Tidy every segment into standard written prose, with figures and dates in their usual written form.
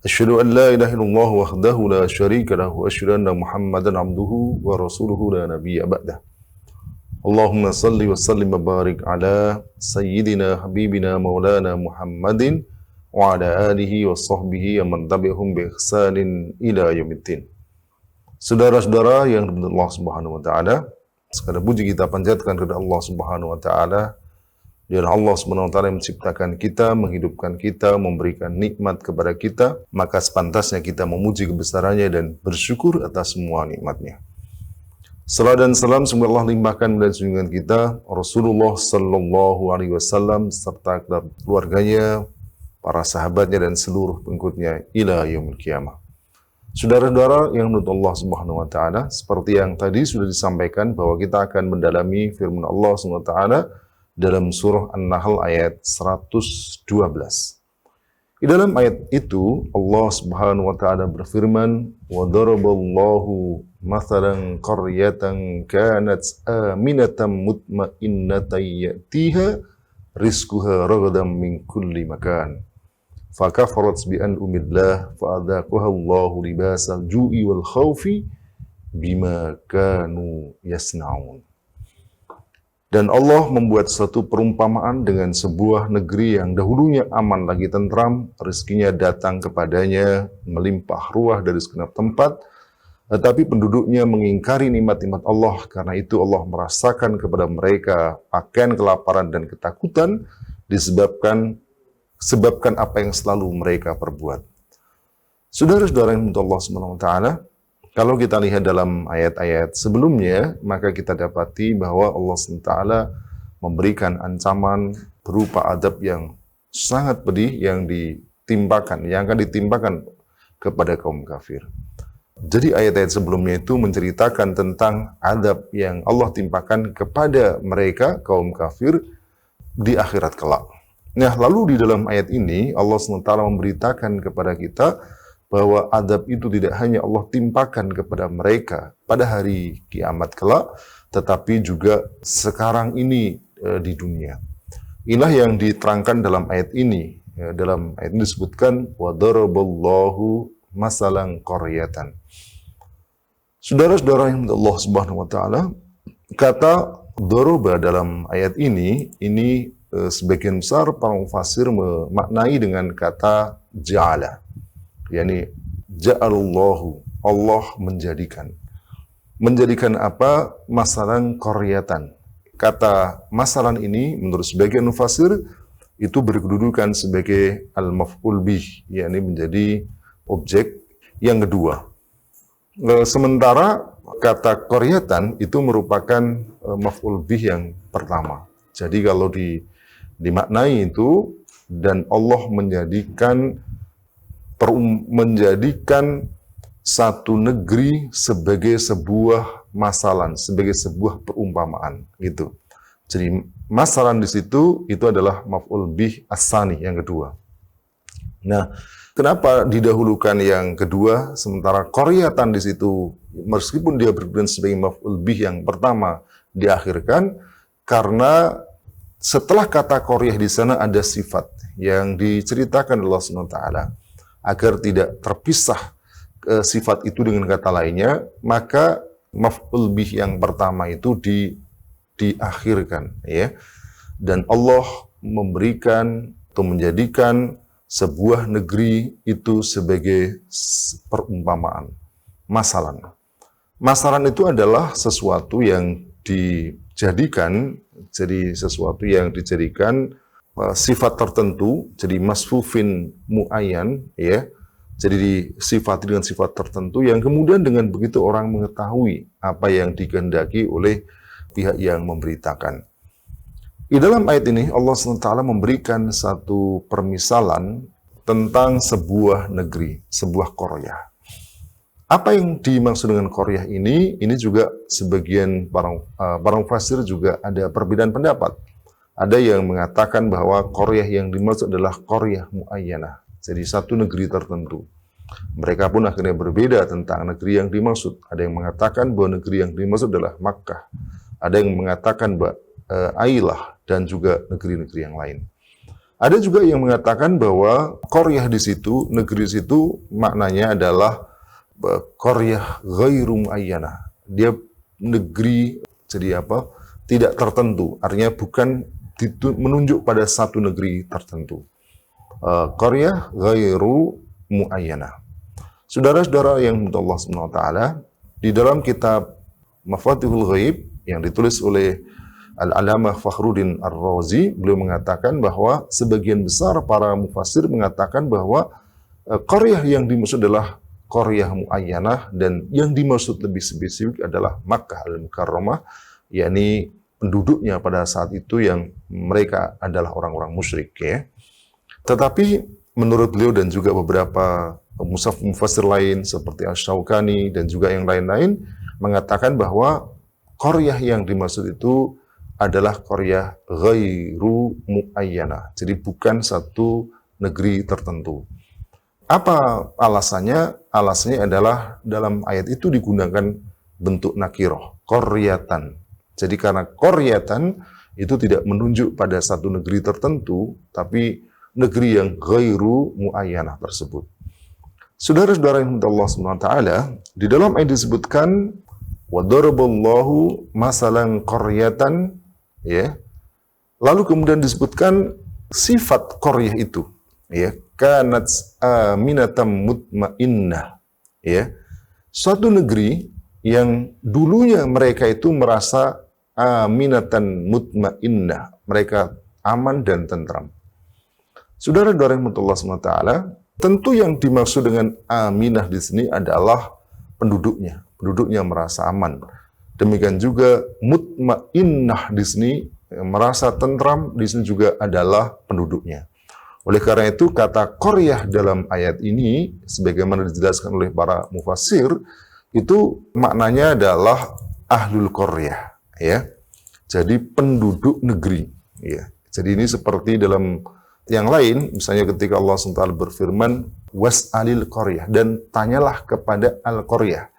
Asyhadu an la ilaha illallah wahdahu la syarika lahu wa asyhadu anna Muhammadan abduhu wa rasuluhu la nabiyya ba'dah. Allahumma salli wa sallim wa barik ala sayyidina habibina maulana Muhammadin wa ala alihi wa sahbihi wa man tabi'ahum bi ihsanin ila yaumiddin. Saudara-saudara yang dirahmati Allah Subhanahu wa taala, segala puji kita panjatkan kepada Allah Subhanahu wa taala. Dia Allah Subhanahu wa taala yang menciptakan kita, menghidupkan kita, memberikan nikmat kepada kita, maka sepantasnya kita memuji kebesarannya dan bersyukur atas semua nikmatnya. Salam dan salam semoga Allah limpahkan dan junjungan kita Rasulullah sallallahu alaihi wasallam serta keluarganya, para sahabatnya dan seluruh pengikutnya ila yaumil qiyamah. Saudara-saudara yang menurut Allah Subhanahu wa taala, seperti yang tadi sudah disampaikan bahwa kita akan mendalami firman Allah Subhanahu wa taala dalam surah An-Nahl ayat 112. Di dalam ayat itu Allah Subhanahu wa taala berfirman, "Wa daraballahu mathalan qaryatan kanat aminatan mutmainnatan ya'tiha rizquha ragadan min kulli makan. Fakafarat bi an'amillah fa'adhaqaha Allahu libasal ju'i wal khaufi bima kanu yasna'un." Dan Allah membuat satu perumpamaan dengan sebuah negeri yang dahulunya aman lagi tentram, rezekinya datang kepadanya, melimpah ruah dari segenap tempat, tetapi penduduknya mengingkari nikmat-nikmat Allah. Karena itu Allah merasakan kepada mereka pakaian kelaparan dan ketakutan disebabkan apa yang selalu mereka perbuat. Saudara-saudara yang dimuliakan Allah Subhanahu wa taala, kalau kita lihat dalam ayat-ayat sebelumnya, maka kita dapati bahwa Allah SWT memberikan ancaman berupa adab yang sangat pedih yang akan ditimpakan kepada kaum kafir. Jadi ayat-ayat sebelumnya itu menceritakan tentang adab yang Allah timpakan kepada mereka, kaum kafir, di akhirat kelak. Nah, lalu di dalam ayat ini, Allah SWT memberitakan kepada kita bahwa adab itu tidak hanya Allah timpakan kepada mereka pada hari kiamat kelak, tetapi juga sekarang ini di dunia. Inilah yang diterangkan dalam ayat ini. Dalam ayat ini disebutkan, wa daraballahu masalan qaryatan. Saudara-saudara yang Allah Subhanahu wa taala, kata daraba dalam ayat ini sebagian besar para mufassir memaknai dengan kata ja'ala. yakni ja'alallahu, Allah menjadikan. Menjadikan apa? Masalan qaryatan. Kata masalan ini menurut sebagian mufassir itu berkedudukan sebagai al-maf'ul bih, yakni menjadi objek yang kedua. Sementara kata qaryatan itu merupakan maf'ul bih yang pertama. Jadi kalau dimaknai itu, dan Allah menjadikan satu negeri sebagai sebuah masalan, sebagai sebuah perumpamaan gitu. Jadi masalan di situ itu adalah maf'ul bih as-sani yang kedua. Nah, kenapa didahulukan yang kedua sementara qaryatan di situ meskipun dia berkedudukan sebagai maf'ul bih yang pertama diakhirkan? Karena setelah kata qaryah di sana ada sifat yang diceritakan Allah Subhanahu wa taala. Agar tidak terpisah sifat itu dengan kata lainnya, maka maf'ul bih yang pertama itu diakhirkan, ya. Dan Allah memberikan atau menjadikan sebuah negeri itu sebagai perumpamaan, masalan. Masalan itu adalah sesuatu yang dijadikan, sifat tertentu, jadi masfufin muayyan, ya. Jadi disifati dengan sifat tertentu yang kemudian dengan begitu orang mengetahui apa yang dikehendaki oleh pihak yang memberitakan. Di dalam ayat ini Allah SWT memberikan satu permisalan tentang sebuah negeri, sebuah qaryah. Apa yang dimaksud dengan qaryah ini? Ini juga sebagian para mufassir juga ada perbedaan pendapat. Ada yang mengatakan bahwa qaryah yang dimaksud adalah qaryah muayyanah, jadi satu negeri tertentu. Mereka pun akhirnya berbeda tentang negeri yang dimaksud. Ada yang mengatakan bahwa negeri yang dimaksud adalah Makkah. Ada yang mengatakan Ailah dan juga negeri-negeri yang lain. Ada juga yang mengatakan bahwa qaryah di situ, negeri di situ maknanya adalah qaryah ghairu muayyanah. Dia negeri jadi apa? Tidak tertentu. Artinya bukan menunjuk pada satu negeri tertentu. Qaryah ghairu muayyanah. Saudara-saudara yang dimuliakan Allah Subhanahu wa taala, di dalam kitab Mafatihul Ghaib yang ditulis oleh Al-Alamah Fakhruddin Ar-Razi, beliau mengatakan bahwa sebagian besar para mufassir mengatakan bahwa qaryah yang dimaksud adalah qaryah muayyanah, dan yang dimaksud lebih spesifik adalah Makkah Al-Mukarramah, yakni penduduknya pada saat itu yang mereka adalah orang-orang musyrik, ya. Tetapi menurut beliau dan juga beberapa mufassir lain seperti Asy-Syaukani dan juga yang lain-lain mengatakan bahwa qaryah yang dimaksud itu adalah qaryah ghairu muayyanah. Jadi bukan satu negeri tertentu. Apa alasannya? Alasannya adalah dalam ayat itu digunakan bentuk nakiroh, qaryatan. Jadi karena qaryatan itu tidak menunjuk pada satu negeri tertentu, tapi negeri yang ghairu muayyanah tersebut. Saudara-saudara yang dimuliakan Allah Subhanahu wa taala, di dalam ayat disebutkan wa daraballahu masalan qaryatan, ya. Lalu kemudian disebutkan sifat qaryah itu, ya, kanat aminatan mutmainnah, ya. Suatu negeri yang dulunya mereka itu merasa aminatan mutmainnah, mereka aman dan tentram. Saudara-saudara yang dimuliakan Allah Subhanahu wa taala, tentu yang dimaksud dengan aminah di sini adalah penduduknya. Penduduknya merasa aman. Demikian juga mutmainnah di sini, merasa tentram di sini juga adalah penduduknya. Oleh karena itu kata qaryah dalam ayat ini sebagaimana dijelaskan oleh para mufassir itu maknanya adalah ahlul qaryah, ya. Jadi penduduk negeri, ya. Jadi ini seperti dalam yang lain, misalnya ketika Allah SWT berfirman was'alil qaryah, dan tanyalah kepada al-qaryah.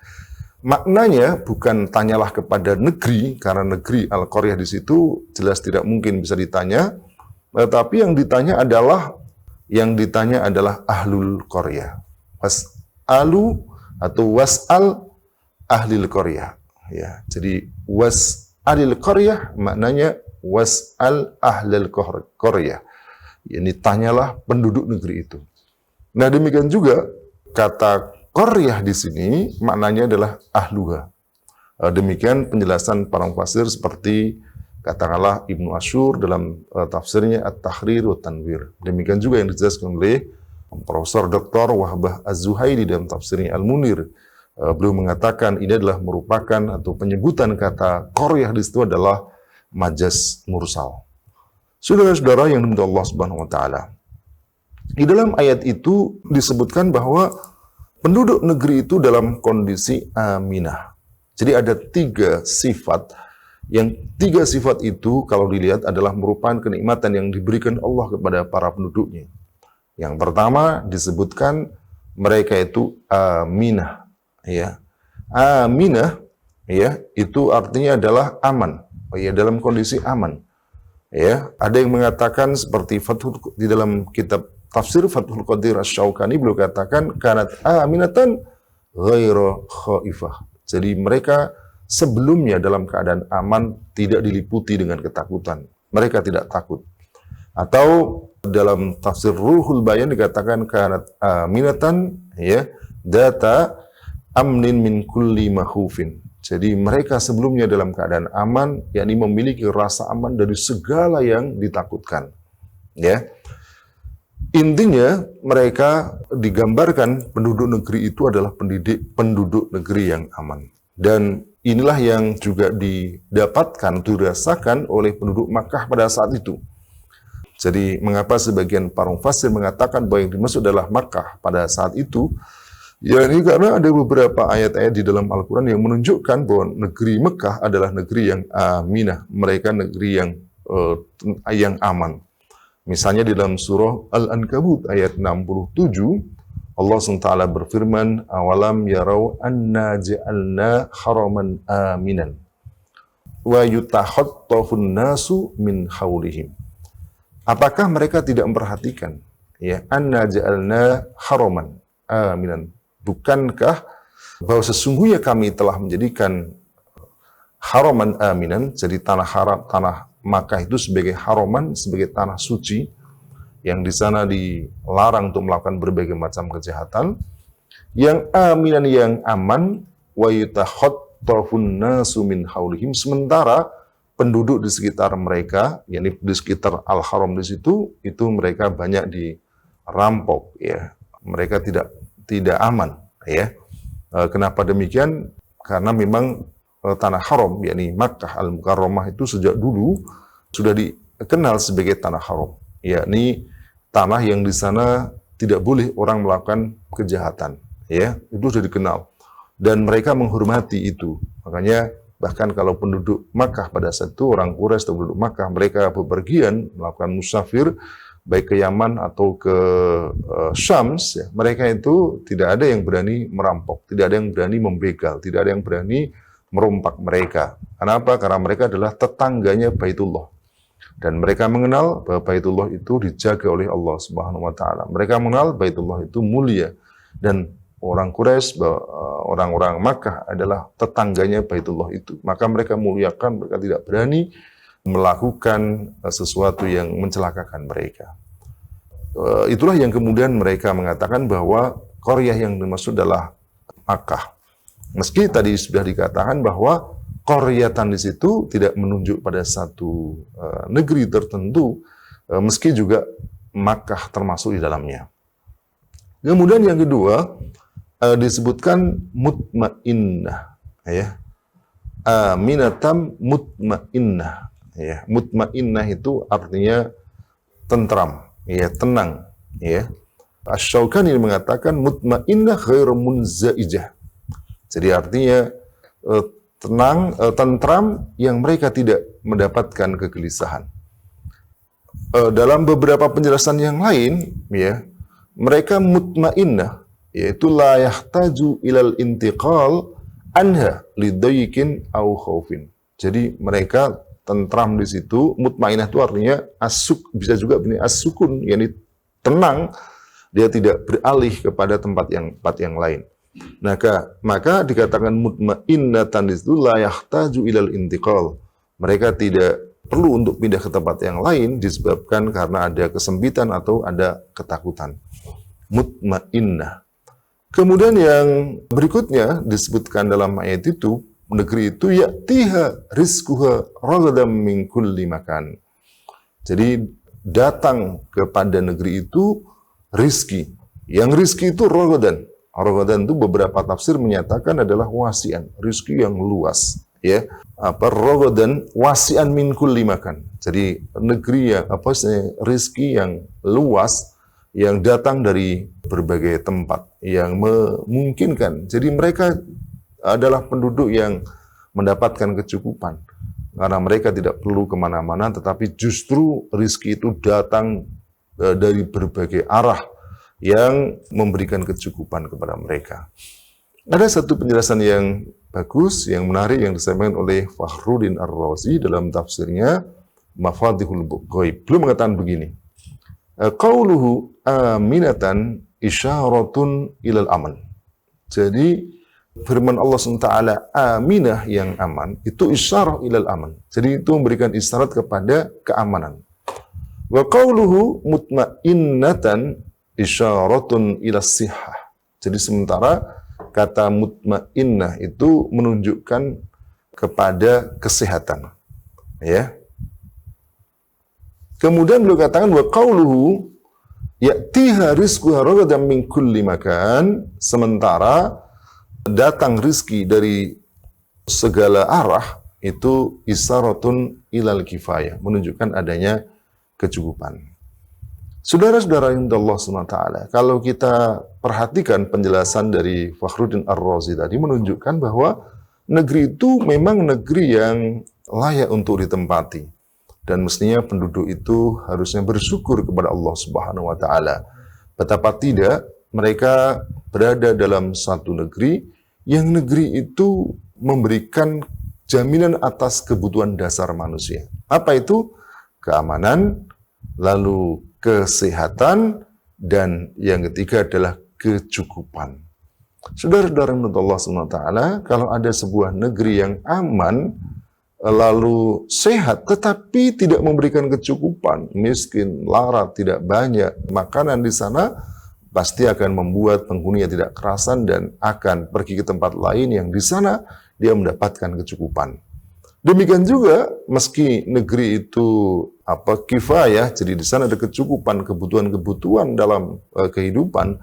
Maknanya bukan tanyalah kepada negeri, karena negeri al-qaryah di situ jelas tidak mungkin bisa ditanya, tetapi yang ditanya adalah ahlul qaryah. Was'alu atau was'al ahlil qaryah, ya. Jadi was'alil qaryah maknanya was'al ahlil qaryah. Ini tanyalah penduduk negeri itu. Nah, demikian juga kata qaryah di sini maknanya adalah ahluha. Demikian penjelasan para mufassir seperti katakanlah Ibnu Asyur dalam tafsirnya At-Tahrir wa Tanwir. Demikian juga yang dijelaskan oleh Profesor Dr. Wahbah Az-Zuhaili dalam tafsirnya Al-Munir. Beliau mengatakan ini adalah merupakan atau penyebutan kata qaryah di situ adalah majaz mursal. Saudara-saudara yang dimuliakan Allah Subhanahu wa taala, di dalam ayat itu disebutkan bahwa penduduk negeri itu dalam kondisi aminah. Jadi ada tiga sifat, yang tiga sifat itu kalau dilihat adalah merupakan kenikmatan yang diberikan Allah kepada para penduduknya. Yang pertama disebutkan mereka itu aminah, ya. Aminah, ya, itu artinya adalah aman, ya, dalam kondisi aman. Ya, ada yang mengatakan seperti di dalam kitab tafsir Fathul Qadir Asy-Syaukani beliau katakan kanat aminatan ghairu khaifah. Jadi mereka sebelumnya dalam keadaan aman, tidak diliputi dengan ketakutan. Mereka tidak takut. Atau dalam tafsir Ruhul Bayan dikatakan kanat aminatan, ya, data amnin min kulli makhufin. Jadi mereka sebelumnya dalam keadaan aman, yakni memiliki rasa aman dari segala yang ditakutkan. Ya. Intinya mereka digambarkan penduduk negeri itu adalah penduduk negeri yang aman. Dan inilah yang juga didapatkan, dirasakan oleh penduduk Makkah pada saat itu. Jadi mengapa sebagian para mufassir mengatakan bahwa yang dimaksud adalah Makkah pada saat itu? Ya, ini karena ada beberapa ayat-ayat di dalam Al-Quran yang menunjukkan bahwa negeri Mekah adalah negeri yang aminah, mereka negeri yang aman. Misalnya di dalam surah Al-Ankabut ayat 67, Allah SWT berfirman, awalam yarau anna ja'alna haraman aminan wa yutakhattafun nasu min hawlihim. Apakah mereka tidak memperhatikan? Ya, anna ja'alna haraman aminan. Bukankah bahwa sesungguhnya kami telah menjadikan haraman aminan, jadi tanah haram, tanah Makkah itu sebagai haraman, sebagai tanah suci yang di sana dilarang untuk melakukan berbagai macam kejahatan, yang aminan, yang aman, wa yatakhattafun nasu min haulihim, sementara penduduk di sekitar mereka, yakni di sekitar Al-Haram di situ, itu mereka banyak dirampok, ya. Mereka tidak aman, ya. Kenapa demikian? Karena memang tanah haram, yakni Makkah Al-Mukarramah itu sejak dulu sudah dikenal sebagai tanah haram, yakni tanah yang di sana tidak boleh orang melakukan kejahatan, ya, itu sudah dikenal dan mereka menghormati itu. Makanya bahkan kalau penduduk Makkah pada saat itu, orang Quraisy atau penduduk Makkah, mereka bepergian melakukan musafir baik ke Yaman atau ke Syams, ya, mereka itu tidak ada yang berani merampok, tidak ada yang berani membegal, tidak ada yang berani merompak mereka. Kenapa? Karena mereka adalah tetangganya Baitullah. Dan mereka mengenal bahwa Baitullah itu dijaga oleh Allah Subhanahu wa taala. Mereka mengenal Baitullah itu mulia, dan orang Quraisy, orang-orang Makkah adalah tetangganya Baitullah itu. Maka mereka muliakan, mereka tidak berani melakukan sesuatu yang mencelakakan mereka. Itulah yang kemudian mereka mengatakan bahwa qaryah yang dimaksud adalah Makkah. Meski tadi sudah dikatakan bahwa qaryatan di situ tidak menunjuk pada satu negeri tertentu, meski juga Makkah termasuk di dalamnya. Kemudian yang kedua disebutkan mutmainnah, ya, aminatam mutmainnah, ya. Mutmainnah itu artinya tentram, ya, tenang, ya. Asy-Syaukani mengatakan mutmainnah ghairu munzaijah. Jadi artinya tenang, tentram, yang mereka tidak mendapatkan kegelisahan. Dalam beberapa penjelasan yang lain, ya, mereka mutmainnah, yaitu la yahtaju ilal intiqal anha lidaykin au khaufin. Jadi mereka tentram di situ. Mutmainnah itu artinya bisa juga benih as-sukun, yakni tenang, dia tidak beralih kepada tempat yang lain. Maka dikatakan mutmainnatan itu la yahtaju ilal intiqal. Mereka tidak perlu untuk pindah ke tempat yang lain disebabkan karena ada kesempitan atau ada ketakutan. Mutmainnah. Kemudian yang berikutnya disebutkan dalam ayat itu, negeri itu ya'tiha rizquha ragadan min kulli makan. Jadi datang kepada negeri itu rizki. Yang rizki itu ragadan. Ragadan itu beberapa tafsir menyatakan adalah wasian, rizki yang luas, ya. Ragadan wasian min kulli makan. Jadi negeri yang rizki yang luas yang datang dari berbagai tempat yang memungkinkan. Jadi mereka adalah penduduk yang mendapatkan kecukupan karena mereka tidak perlu kemana-mana, tetapi justru rizki itu datang dari berbagai arah yang memberikan kecukupan kepada mereka. Ada satu penjelasan yang bagus, yang menarik, yang disampaikan oleh Fakhruddin Ar-Razi dalam tafsirnya Mafatihul Ghaib. Beliau mengatakan begini, qauluhu aminatan isyaratun ilal aman. Jadi firman Allah SWT, aminah, yang aman, itu isyarah ilal aman. Jadi itu memberikan isyarat kepada keamanan. Wa qauluhu mutmainnatan isyaratun ila sihah. Jadi sementara kata mutmainnah itu menunjukkan kepada kesehatan, ya. Kemudian beliau katakan wa qauluhu ya'tiha rizquha ragadan min kulli makan, sementara datang rizki dari segala arah, itu isyaratun ilal kifayah, menunjukkan adanya kecukupan. Saudara-saudara yang Allah SWT, kalau kita perhatikan penjelasan dari Fakhruddin Ar-Razi tadi menunjukkan bahwa negeri itu memang negeri yang layak untuk ditempati. Dan mestinya penduduk itu harusnya bersyukur kepada Allah Subhanahu wa taala. Betapa tidak mereka berada dalam satu negeri yang negeri itu memberikan jaminan atas kebutuhan dasar manusia. Apa itu? Keamanan, lalu kesehatan, dan yang ketiga adalah kecukupan. Saudara-saudara menurut Allah SWT, kalau ada sebuah negeri yang aman, lalu sehat, tetapi tidak memberikan kecukupan, miskin, lara, tidak banyak makanan di sana, pasti akan membuat penghuninya tidak kerasan dan akan pergi ke tempat lain yang di sana dia mendapatkan kecukupan. Demikian juga, meski negeri itu kifayah, jadi di sana ada kecukupan kebutuhan-kebutuhan dalam kehidupan,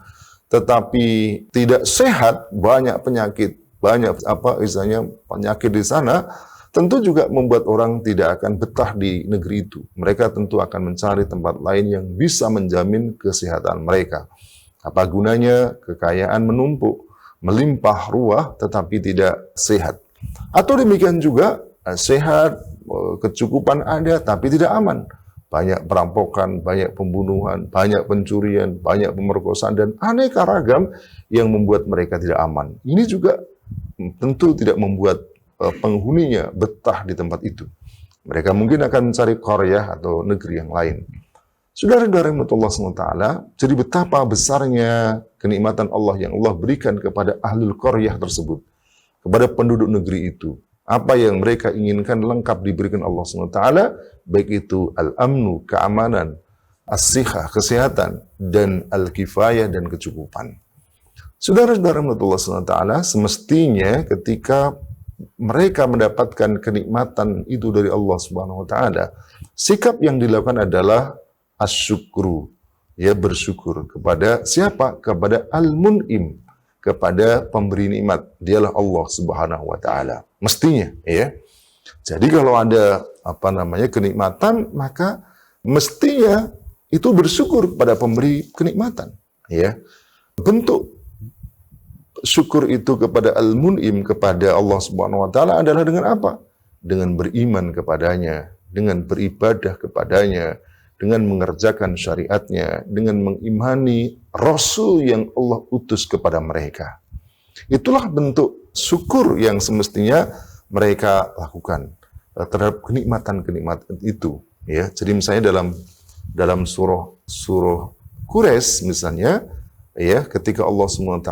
tetapi tidak sehat, banyak penyakit, banyak penyakit di sana, tentu juga membuat orang tidak akan betah di negeri itu. Mereka tentu akan mencari tempat lain yang bisa menjamin kesehatan mereka. Apa gunanya kekayaan menumpuk, melimpah ruah, tetapi tidak sehat. Atau demikian juga, sehat, kecukupan ada, tapi tidak aman. Banyak perampokan, banyak pembunuhan, banyak pencurian, banyak pemerkosaan, dan aneka ragam yang membuat mereka tidak aman. Ini juga tentu tidak membuat penghuninya betah di tempat itu. Mereka mungkin akan mencari qaryah atau negeri yang lain. Saudara-saudara yang Allah SWT, jadi betapa besarnya kenikmatan Allah yang Allah berikan kepada ahlul qaryah tersebut, kepada penduduk negeri itu. Apa yang mereka inginkan lengkap diberikan Allah SWT, baik itu al-amnu, keamanan, as-sihah, kesehatan, dan al-kifayah, dan kecukupan. Saudara-saudara menurut Allah SWT, semestinya ketika mereka mendapatkan kenikmatan itu dari Allah SWT, sikap yang dilakukan adalah asyukru, ya, bersyukur kepada siapa? Kepada al-mun'im, kepada pemberi nikmat, dialah Allah Subhanahu wa taala. Mestinya, ya. Jadi kalau ada kenikmatan, maka mestinya itu bersyukur pada pemberi kenikmatan, ya. Bentuk syukur itu kepada al-mun'im, kepada Allah Subhanahu wa taala adalah dengan apa? Dengan beriman kepadanya, dengan beribadah kepadanya, dengan mengerjakan syariatnya, dengan mengimani Rasul yang Allah utus kepada mereka. Itulah bentuk syukur yang semestinya mereka lakukan terhadap kenikmatan-kenikmatan itu. Ya, jadi misalnya dalam surah Quraisy misalnya, ya, ketika Allah SWT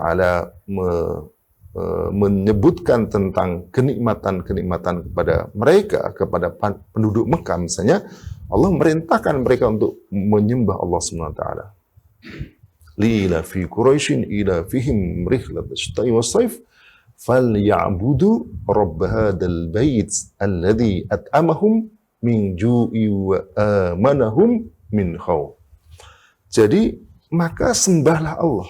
menyebutkan tentang kenikmatan-kenikmatan kepada mereka, kepada penduduk Mekah misalnya, Allah merintahkan mereka untuk menyembah Allah SWT. Lila fi Quraisyin ila fihim rihlat asyta'i was-saif falyabudu rabb hadzal bait alladzi at'amahum min ju'i wa amanahum min khauf. Jadi maka sembahlah Allah.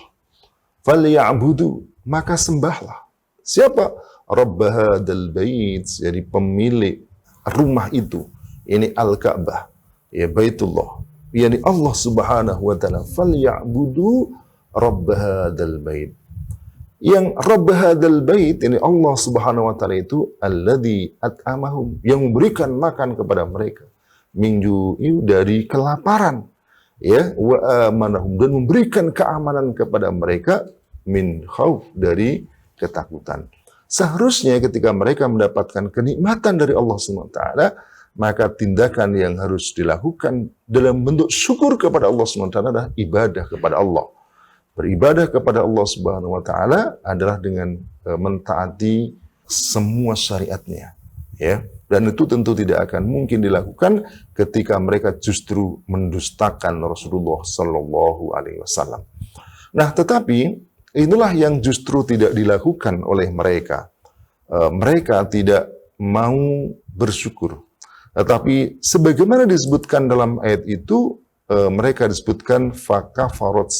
Falyabudu, maka sembahlah. Siapa? Rabb hadzal bait, jadi pemilik rumah itu. Ini Al-Ka'bah, ya, Baitullah. Yani Allah Subhanahu wa taala, falyabudu rabb hadzal bait. Yang rabb hadzal bait ini Allah Subhanahu wa taala itu alladzi at'amahum, yang memberikan makan kepada mereka, min ju'i, dari kelaparan, ya, wa amanahum, dan memberikan keamanan kepada mereka, min khauf, dari ketakutan. Seharusnya ketika mereka mendapatkan kenikmatan dari Allah Subhanahu wa taala, maka tindakan yang harus dilakukan dalam bentuk syukur kepada Allah SWT adalah ibadah kepada Allah. Beribadah kepada Allah Subhanahu wa taala adalah dengan mentaati semua syariatnya, ya. Dan itu tentu tidak akan mungkin dilakukan ketika mereka justru mendustakan Rasulullah Sallallahu Alaihi Wasallam. Nah, tetapi inilah yang justru tidak dilakukan oleh mereka. Mereka tidak mau bersyukur. Tetapi sebagaimana disebutkan dalam ayat itu, mereka disebutkan fakafarat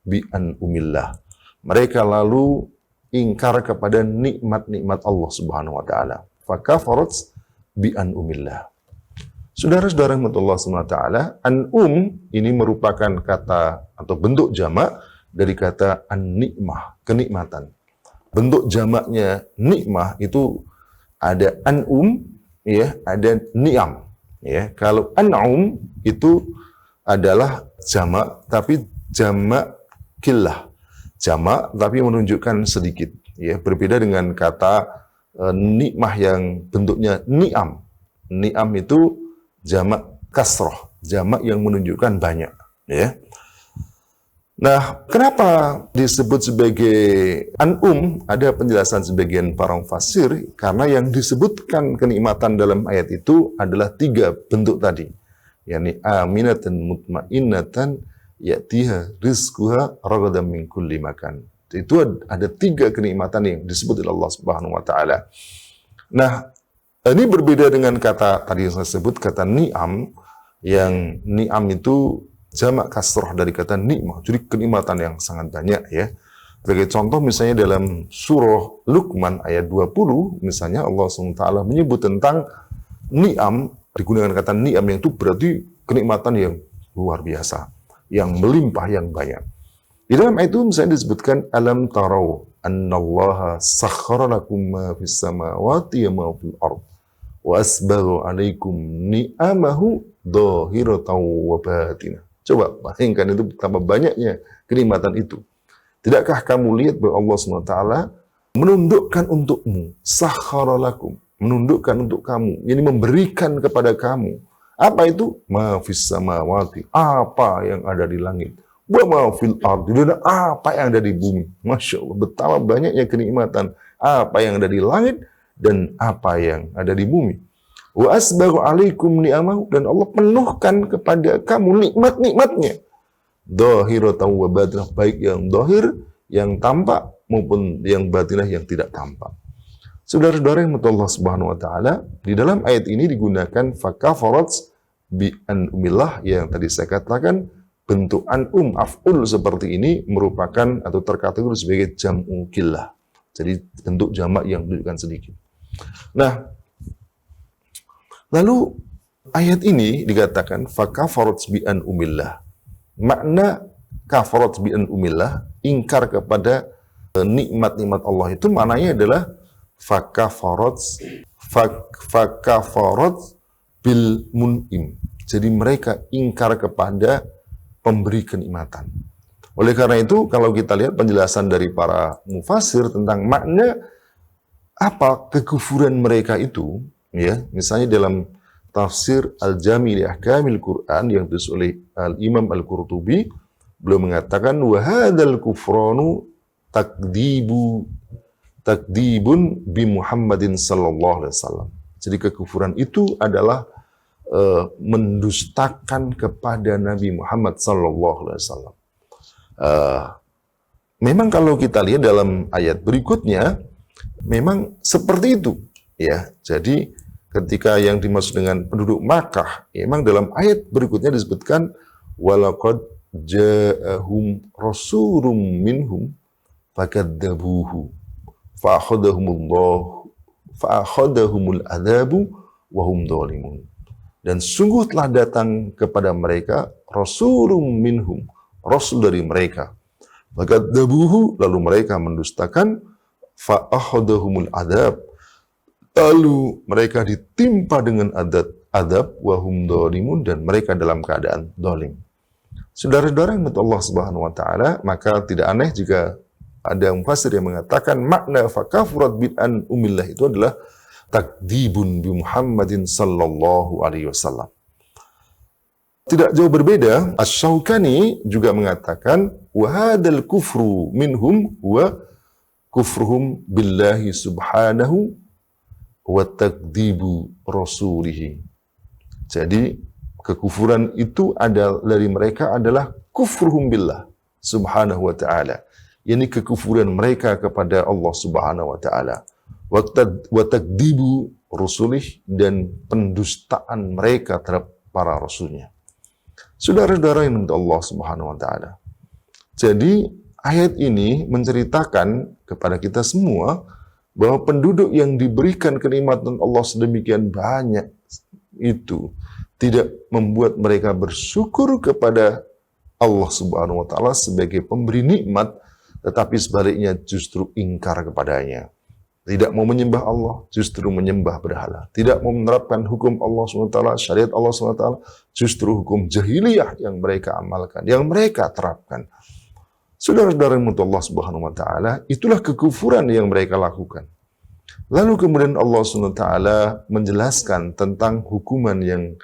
bi an'umillah. Mereka lalu ingkar kepada nikmat-nikmat Allah Subhanahu wa taala. Fakafarat bi an'umillah. Saudara-saudara yang Allah Subhanahu wa taala, an'um ini merupakan kata atau bentuk jamak dari kata an-nikmah, kenikmatan. Bentuk jamaknya nikmah itu ada an'um, ya, ada ni'am, ya. Kalau an'um itu adalah jamak, tapi jamak killah, jamak tapi menunjukkan sedikit, ya. Berbeda dengan kata nikmah yang bentuknya ni'am. Ni'am itu jamak kasroh, jamak yang menunjukkan banyak, ya. Nah, kenapa disebut sebagai an'um? Ada penjelasan sebagian para mufassir, karena yang disebutkan kenikmatan dalam ayat itu adalah 3 bentuk tadi. Yani aminatan mutmainnatan ya'tiha rizquha ragadan min kulli makan. Itu ada 3 kenikmatan yang disebut oleh Allah Subhanahu wa taala. Nah, ini berbeda dengan kata tadi yang saya sebut, kata ni'am, yang ni'am itu jamak kasrah dari kata nikmah. Jadi kenikmatan yang sangat banyak, ya. Sebagai contoh misalnya dalam surah Luqman ayat 20, misalnya Allah SWT menyebut tentang ni'am, digunakan kata ni'am yang itu berarti kenikmatan yang luar biasa, yang melimpah, yang banyak. Di dalam ayat itu misalnya disebutkan alam tarau annallaha sakhkhara lakum ma fis samawati wa ma fil ardh wa asbagha 'alaikum ni'amahu dhahiratan wa batinah. Coba bayangkan itu betapa banyaknya kenikmatan itu. Tidakkah kamu lihat bahwa Allah SWT menundukkan untukmu, sakhkhara lakum, menundukkan untuk kamu, yani memberikan kepada kamu. Apa itu? Ma fis samawati, apa yang ada di langit. Wa ma fil ardi, dan apa yang ada di bumi. Masya Allah, betapa banyaknya kenikmatan. Apa yang ada di langit dan apa yang ada di bumi. Wa asbaghu alaikum ni'amahu, dan Allah penuhkan kepada kamu nikmat-nikmatnya. Dhahiratan wa batinah, baik yang dhahir, yang tampak, maupun yang batinah, yang tidak tampak. Saudara-saudara yang Allah Subhanahu wa taala, di dalam ayat ini digunakan fakafarat bi an'umillah, yang tadi saya katakan bentuk an'um, af'ul seperti ini merupakan atau terkategori sebagai jam'u qillah. Jadi bentuk jamak yang menunjukkan sedikit. Nah, lalu ayat ini dikatakan fakafarat bi an'umillah. Makna kafarat bi an'umillah, ingkar kepada nikmat-nikmat Allah, itu maknanya adalah fakafarat bil mun'im. Jadi mereka ingkar kepada pemberi kenikmatan. Oleh karena itu, kalau kita lihat penjelasan dari para mufassir tentang makna apa kekufuran mereka itu, ya, misalnya dalam tafsir Al-Jami' li Ahkamil Quran yang ditulis oleh Al-Imam Al-Qurtubi, beliau mengatakan wa hadzal kufranu takdibun bi Muhammadin sallallahu alaihi wasallam. Jadi kekufuran itu adalah mendustakan kepada Nabi Muhammad sallallahu alaihi wasallam. Memang kalau kita lihat dalam ayat berikutnya, memang seperti itu, ya. Jadi ketika yang dimaksud dengan penduduk Makkah, memang dalam ayat berikutnya disebutkan walaqad ja'ahum rasulun minhum fakadzabuhu fa'akhadahumul adzabu wa hum dzalimun. Dan sungguh telah datang kepada mereka rasulun minhum, rasul dari mereka. Fakadzabuhu, lalu mereka mendustakan, fa'akhadahumul adzab, lalu mereka ditimpa dengan adab wa hum dzalimun, dan mereka dalam keadaan zalim. Saudara-saudara yang Allah Subhanahu wa taala, maka tidak aneh jika ada mufassir yang mengatakan makna fakafurat bid'an umillah itu adalah takdibun bi Muhammadin sallallahu alaihi wasallam. Tidak jauh berbeda, Asy-Syaukani juga mengatakan wa hadzal kufru minhum wa kufruhum billahi subhanahu wa takdibu rasulih. Jadi kekufuran itu dari mereka adalah kufruhum billah subhanahu wa ta'ala, yakni kekufuran mereka kepada Allah subhanahu wa ta'ala, wa takdibu rasulih, dan pendustaan mereka terhadap para rasulnya. Saudara-saudara yang dimuliakan Allah subhanahu wa ta'ala, jadi ayat ini menceritakan kepada kita semua bahwa penduduk yang diberikan kenikmatan Allah sedemikian banyak itu tidak membuat mereka bersyukur kepada Allah Subhanahu wa taala sebagai pemberi nikmat, tetapi sebaliknya justru ingkar kepadanya. Tidak mau menyembah Allah, justru menyembah berhala. Tidak mau menerapkan hukum Allah Subhanahu wa taala, syariat Allah Subhanahu wa taala, justru hukum jahiliyah yang mereka amalkan, yang mereka terapkan. Saudara-saudara yang Allah Subhanahu wa taala, itulah kekufuran yang mereka lakukan. Lalu kemudian Allah Subhanahu wa taala menjelaskan tentang hukuman yang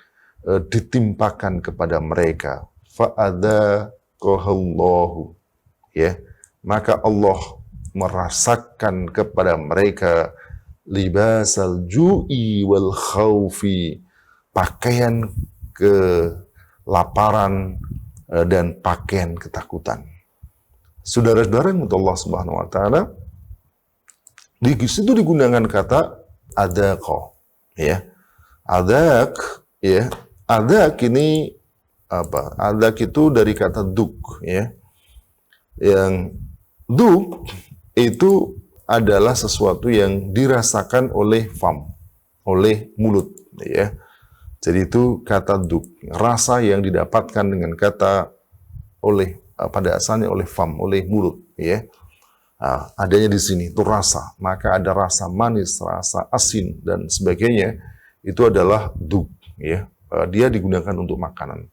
ditimpakan kepada mereka. Fa'adzaqahallahu, ya, maka Allah merasakan kepada mereka libasal ju'i wal khaufi, pakaian kelaparan dan pakaian ketakutan. Saudara-saudara yang Allah Subhanahu wa taala, di situ digunakan kata adaqa, ya. Adak, ya. Adak ini apa? Adak itu dari kata duk, ya. Yang duk itu adalah sesuatu yang dirasakan oleh fam, oleh mulut, ya. Jadi itu kata duk, rasa yang didapatkan dengan kata oleh, pada asalnya oleh fam, oleh mulut, ya. Nah, adanya di sini itu rasa, maka ada rasa manis, rasa asin dan sebagainya, itu adalah duk, ya. Dia digunakan untuk makanan.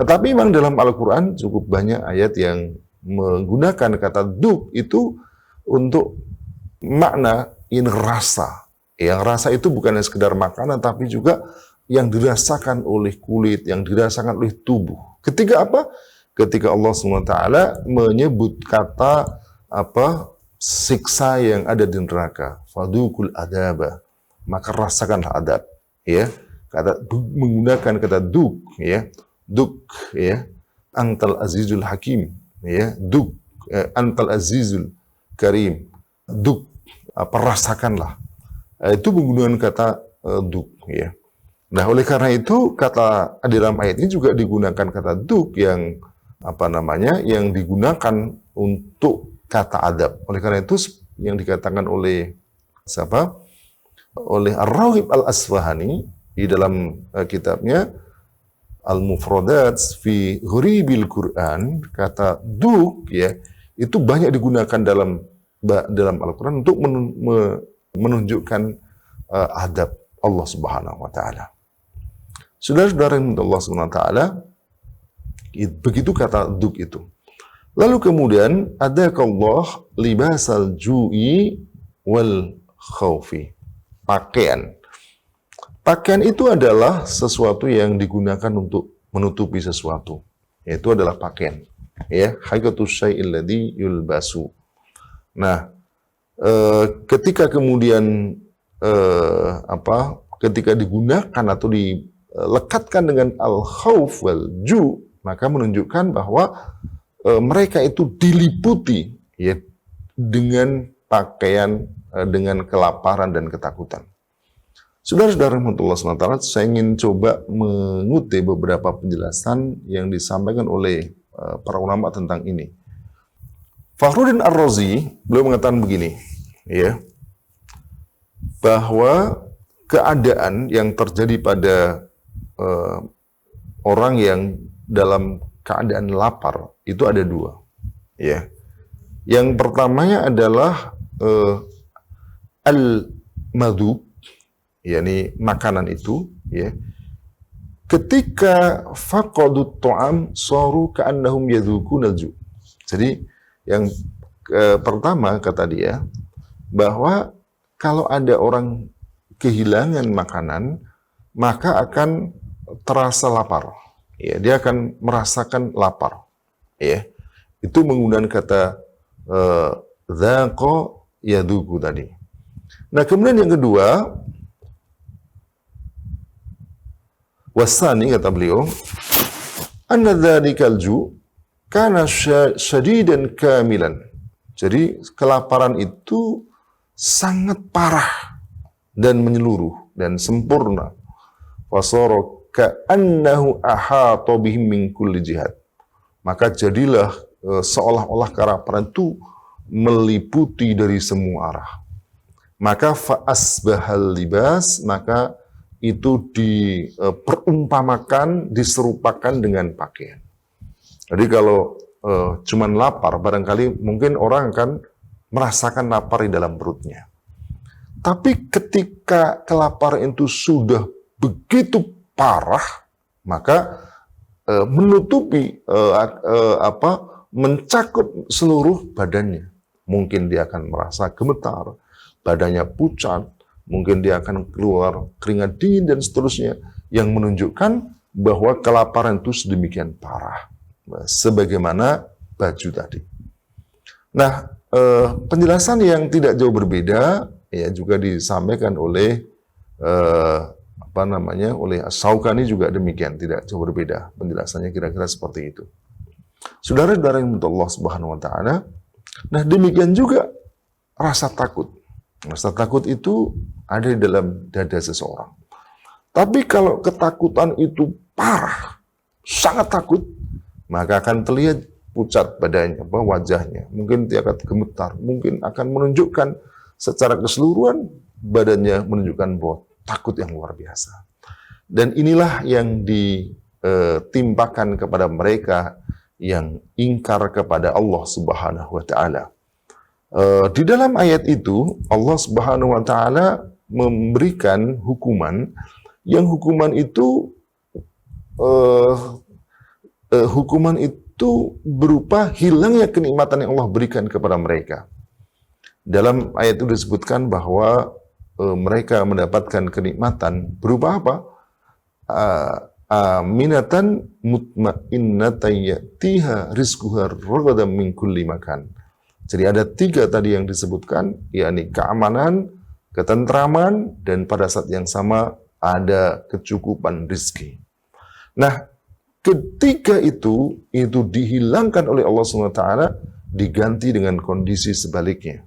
Tetapi memang dalam Al-Quran cukup banyak ayat yang menggunakan kata duk itu untuk makna ini rasa. Yang rasa itu bukan hanya sekedar makanan, tapi juga yang dirasakan oleh kulit, yang dirasakan oleh tubuh. Ketika apa? Ketika Allah SWT menyebut kata apa? Siksa yang ada di neraka. Fadukul adaba. Maka rasakanlah adab. Ya. Menggunakan kata duk, ya. Duk, ya. Antal azizul hakim, ya. Duk, antal azizul karim. Duk, apa, rasakanlah. Itu menggunakan kata duk, ya. Nah, oleh karena itu kata di dalam ayat ini juga digunakan kata duk yang apa namanya, yang digunakan untuk kata adab. Oleh karena itu yang dikatakan oleh siapa? Oleh Ar-Raghib Al-Asfahani di dalam kitabnya Al-Mufradat fi Ghuribil Quran, kata duk, ya, itu banyak digunakan dalam Al-Quran untuk menunjukkan adab Allah Subhanahu wa taala. Saudara-saudara yang Allah Subhanahu wa taala, begitu kata duk itu. Lalu kemudian ada Allah libasal ju'i wal khaufi. Pakaian. Pakaian itu adalah sesuatu yang digunakan untuk menutupi sesuatu. Yaitu adalah pakaian. Ya, haqiqatus syai'il ladzi yulbasu. Nah, ketika kemudian ketika digunakan atau dilekatkan dengan al-khauf wal ju', maka menunjukkan bahwa mereka itu diliputi, ya, dengan pakaian, dengan kelaparan dan ketakutan. Saudara-saudara rahmatullah SWT, saya ingin coba mengutip beberapa penjelasan yang disampaikan oleh para ulama tentang ini. Fakhruddin Ar-Razi beliau mengatakan begini, ya, bahwa keadaan yang terjadi pada orang yang dalam keadaan lapar itu ada dua, ya. Yang pertamanya adalah al-madhub, yakni makanan itu, ya. Ketika faqadut ta'am saru ka'annahum yadhukunal ju'. Jadi yang pertama kata dia bahwa kalau ada orang kehilangan makanan, maka akan terasa lapar. Ya, dia akan merasakan lapar. Ya, itu menggunakan kata dzaqa yaduku tadi. Nah, kemudian yang kedua, wasani kata beliau, anna dzalikal ju' kana syadidan kamilan. Jadi kelaparan itu sangat parah dan menyeluruh dan sempurna. Fasara ka'annahu ahata bihim min kulli jihad. Maka jadilah seolah-olah kelaparan itu meliputi dari semua arah. Maka fa'asbahal libas, maka itu diperumpamakan, diserupakan dengan pakaian. Jadi kalau cuman lapar, barangkali mungkin orang akan merasakan lapar di dalam perutnya. Tapi ketika kelaparan itu sudah begitu parah, maka menutupi mencakup seluruh badannya. Mungkin dia akan merasa gemetar, badannya pucat, mungkin dia akan keluar keringat dingin dan seterusnya, yang menunjukkan bahwa kelaparan itu sedemikian parah, sebagaimana baju tadi. Nah, penjelasan yang tidak jauh berbeda ya juga disampaikan oleh oleh As-Syaukani juga demikian, tidak jauh berbeda penjelasannya, kira-kira seperti itu. Saudara-saudara yang dimuliakan Allah Subhanahu wa taala, nah demikian juga rasa takut. Rasa takut itu ada di dalam dada seseorang. Tapi kalau ketakutan itu parah, sangat takut, maka akan terlihat pucat badannya, wajahnya. Mungkin dia akan gemetar, mungkin akan menunjukkan secara keseluruhan badannya menunjukkan bahwa takut yang luar biasa. Dan inilah yang ditimpakan kepada mereka yang ingkar kepada Allah Subhanahu wa taala. Di dalam ayat itu Allah Subhanahu wa taala memberikan hukuman yang hukuman itu berupa hilangnya kenikmatan yang Allah berikan kepada mereka. Dalam ayat itu disebutkan bahwa mereka mendapatkan kenikmatan berupa apa? Aminatan mutmainnatan ya'tiha rizquha ragadan min kulli makan. Jadi ada 3 tadi yang disebutkan, yakni keamanan, ketentraman, dan pada saat yang sama ada kecukupan rezeki. Nah, ketika itu dihilangkan oleh Allah SWT, diganti dengan kondisi sebaliknya.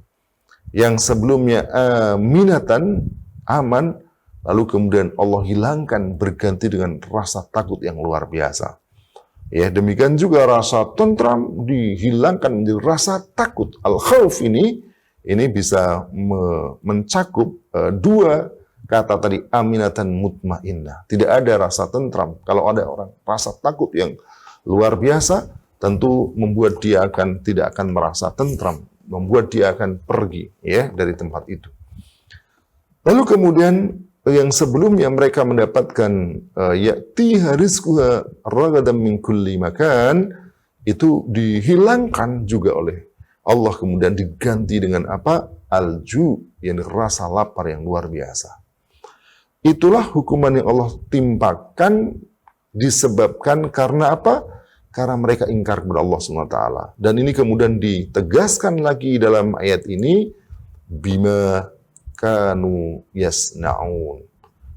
Yang sebelumnya aminatan, aman, lalu kemudian Allah hilangkan berganti dengan rasa takut yang luar biasa. Ya, demikian juga rasa tentram dihilangkan menjadi rasa takut. Al-khauf ini bisa mencakup 2 kata tadi, aminatan mutmainnah. Tidak ada rasa tentram. Kalau ada orang rasa takut yang luar biasa, tentu membuat dia tidak akan merasa tentram, membuat dia akan pergi ya dari tempat itu. Lalu kemudian yang sebelumnya mereka mendapatkan ya'tiha rizquha ragadan min kulli makan, itu dihilangkan juga oleh Allah, kemudian diganti dengan apa? Al-ju, yang rasa lapar yang luar biasa. Itulah hukuman yang Allah timpakan disebabkan karena apa? Karena mereka ingkar kepada Allah SWT. Dan ini kemudian ditegaskan lagi dalam ayat ini, bima kanu yasna'un,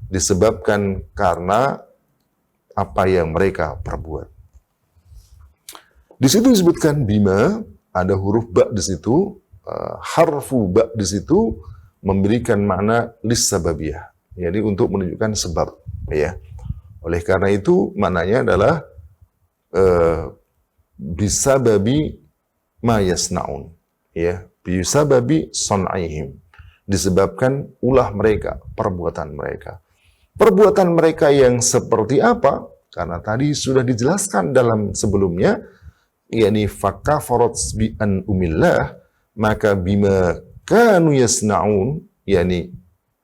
disebabkan karena apa yang mereka perbuat. Di situ disebutkan bima, ada huruf ba di situ, harfu ba di situ memberikan makna lis-sababiyah, jadi untuk menunjukkan sebab ya. Oleh karena itu maknanya adalah bisababi ma yasna'un ya, bisababi son'aihim, disebabkan ulah mereka, perbuatan mereka. Perbuatan mereka yang seperti apa? Karena tadi sudah dijelaskan dalam sebelumnya, yakni fakafarat bi an umillah, maka bima kanu yasnaun, yakni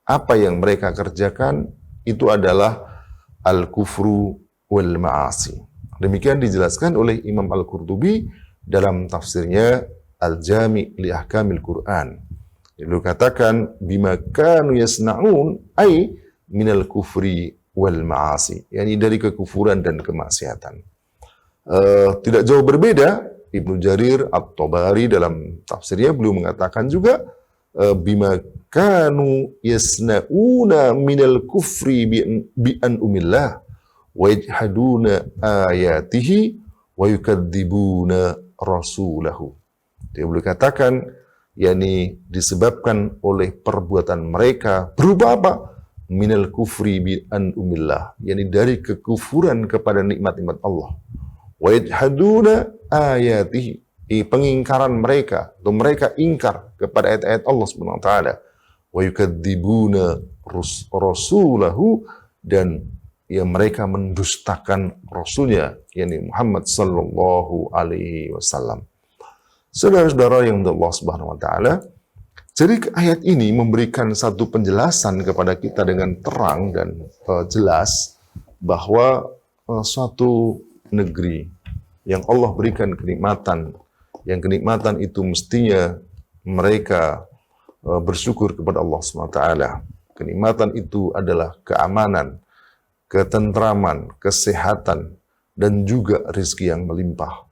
apa yang mereka kerjakan itu adalah al-kufru wal ma'asi. Demikian dijelaskan oleh Imam Al-Qurtubi dalam tafsirnya Al-Jami' li Ahkamil Quran. Lalu katakan bima kanu yasnaun ay minal kufri wal ma'asi, yakni dari kekufuran dan kemaksiatan. Tidak jauh berbeda, Ibnu Jarir At-Tabari dalam tafsirnya beliau mengatakan juga bima kanu yasnauna minal kufri bi an umillah wa yajhaduna ayatihi wa yukadzibuna rasulahu. Dia boleh katakan yakni disebabkan oleh perbuatan mereka berupa apa? Minal kufri bi an umillah, yakni dari kekufuran kepada nikmat-nikmat Allah. Wa yajhaduna ayatihi, pengingkaran mereka atau mereka ingkar kepada ayat-ayat Allah Subhanahu wa taala. Wa yukadzibuna rasulahu, dan ya mereka mendustakan rasulnya, yakni Muhammad sallallahu alaihi wasallam. Saudara-saudara yang Allah Subhanahu wa taala, jadi ayat ini memberikan satu penjelasan kepada kita dengan terang dan jelas bahwa suatu negeri yang Allah berikan kenikmatan, yang kenikmatan itu mestinya mereka bersyukur kepada Allah SWT. Kenikmatan itu adalah keamanan, ketentraman, kesehatan, dan juga rezeki yang melimpah.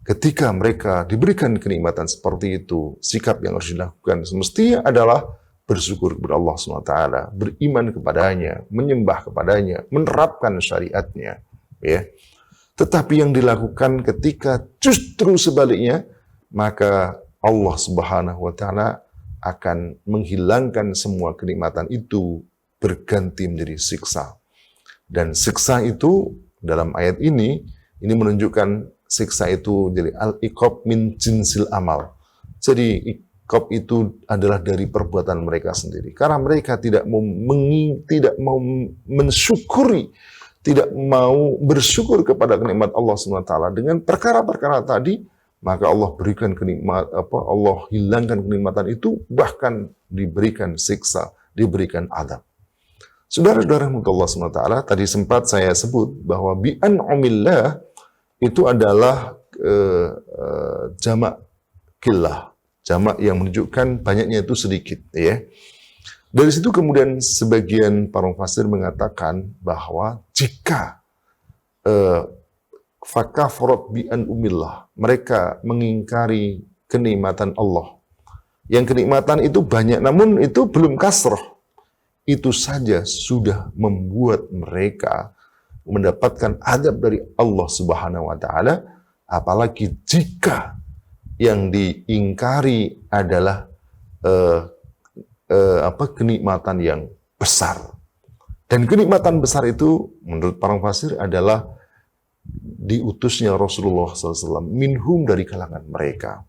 Ketika mereka diberikan kenikmatan seperti itu, sikap yang harus dilakukan semestinya adalah bersyukur kepada Allah SWT, beriman kepadanya, menyembah kepadanya, menerapkan syariatnya. Ya. Tetapi yang dilakukan ketika justru sebaliknya, maka Allah Subhanahu wa Ta'ala akan menghilangkan semua kenikmatan itu berganti menjadi siksa. Dan siksa itu dalam ayat ini menunjukkan siksa itu jadi al-iqab min jinsil amal. Jadi iqab itu adalah dari perbuatan mereka sendiri. Karena mereka tidak mau mensyukuri, tidak mau bersyukur kepada kenikmat Allah SWT dengan perkara-perkara tadi, maka Allah berikan Allah hilangkan kenikmatan itu, bahkan diberikan siksa, diberikan adab. Saudara-saudara Allah SWT, tadi sempat saya sebut bahwa bi'an'umillah itu adalah jamak qillah, jamak yang menunjukkan banyaknya itu sedikit. Ya. Dari situ kemudian sebagian para mufassir mengatakan bahwa jika fakafarat bi'an'umillah, mereka mengingkari kenikmatan Allah, yang kenikmatan itu banyak namun itu belum kasrah, itu saja sudah membuat mereka mendapatkan adab dari Allah Subhanahu wa Ta'ala, apalagi jika yang diingkari adalah kenikmatan yang besar. Dan kenikmatan besar itu menurut para mufassir adalah diutusnya Rasulullah SAW, minhum, dari kalangan mereka.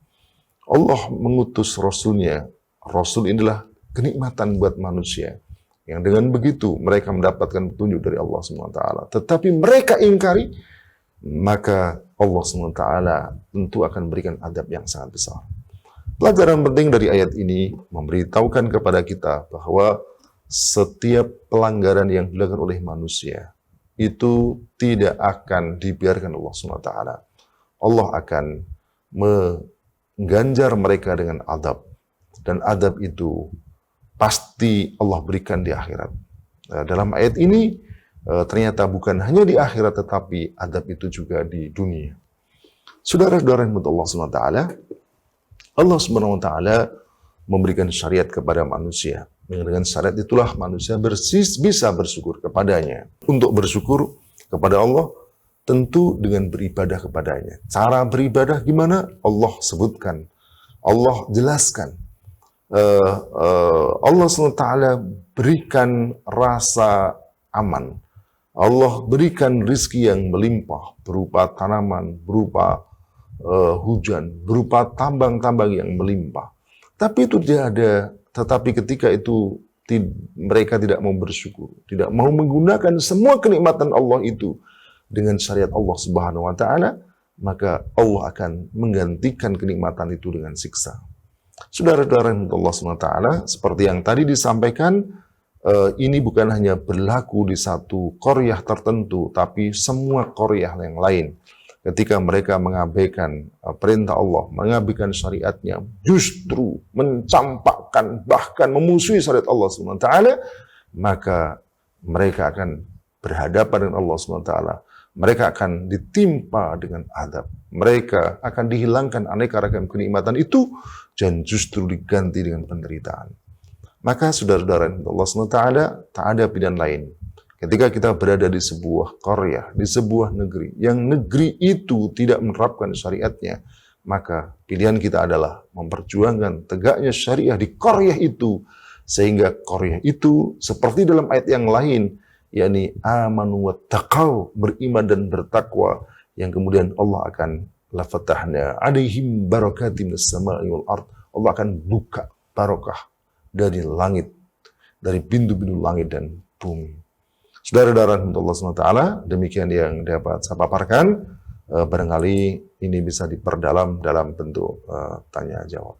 Allah mengutus Rasulnya. Rasul inilah kenikmatan buat manusia, yang dengan begitu mereka mendapatkan petunjuk dari Allah SWT. Tetapi mereka ingkari, maka Allah SWT tentu akan memberikan adab yang sangat besar. Pelajaran penting dari ayat ini memberitahukan kepada kita bahwa setiap pelanggaran yang dilakukan oleh manusia itu tidak akan dibiarkan Allah SWT. Allah akan mengganjar mereka dengan adab. Dan adab itu pasti Allah berikan di akhirat. Nah, dalam ayat ini ternyata bukan hanya di akhirat, tetapi adab itu juga di dunia. Saudara-saudara yang Allah SWT, Allah SWT memberikan syariat kepada manusia. Dengan syariat itulah manusia bisa bersyukur kepadanya. Untuk bersyukur kepada Allah, tentu dengan beribadah kepadanya. Cara beribadah gimana? Allah sebutkan, Allah jelaskan. Allah SWT berikan rasa aman. Allah berikan rizki yang melimpah berupa tanaman, berupa hujan, berupa tambang-tambang yang melimpah. Tapi itu tidak ada. Tetapi ketika itu mereka tidak mau bersyukur, tidak mau menggunakan semua kenikmatan Allah itu dengan syariat Allah Subhanahu wa Ta'ala, maka Allah akan menggantikan kenikmatan itu dengan siksa. Saudara-saudara Allah SWT, seperti yang tadi disampaikan, ini bukan hanya berlaku di satu qaryah tertentu, tapi semua qaryah yang lain. Ketika mereka mengabaikan perintah Allah, mengabaikan syariatnya, justru mencampakkan, bahkan memusuhi syariat Allah SWT, maka mereka akan berhadapan dengan Allah SWT. Mereka akan ditimpa dengan adab. Mereka akan dihilangkan aneka ragam kenikmatan itu, dan justru diganti dengan penderitaan. Maka saudara-saudara Allah SWT, tak ada pilihan lain. Ketika kita berada di sebuah qaryah, di sebuah negeri, yang negeri itu tidak menerapkan syariatnya, maka pilihan kita adalah memperjuangkan tegaknya syariah di qaryah itu, sehingga qaryah itu seperti dalam ayat yang lain, yakni amanu wattaqau, beriman dan bertakwa, yang kemudian Allah akan lafatahna alaihim barakatim minas sama'i wal ard. Allah akan buka barakah dari langit, dari pintu-pintu langit dan bumi. Saudara-saudara Allah SWT, demikian yang dapat saya paparkan. Barangkali ini bisa diperdalam dalam bentuk tanya jawab.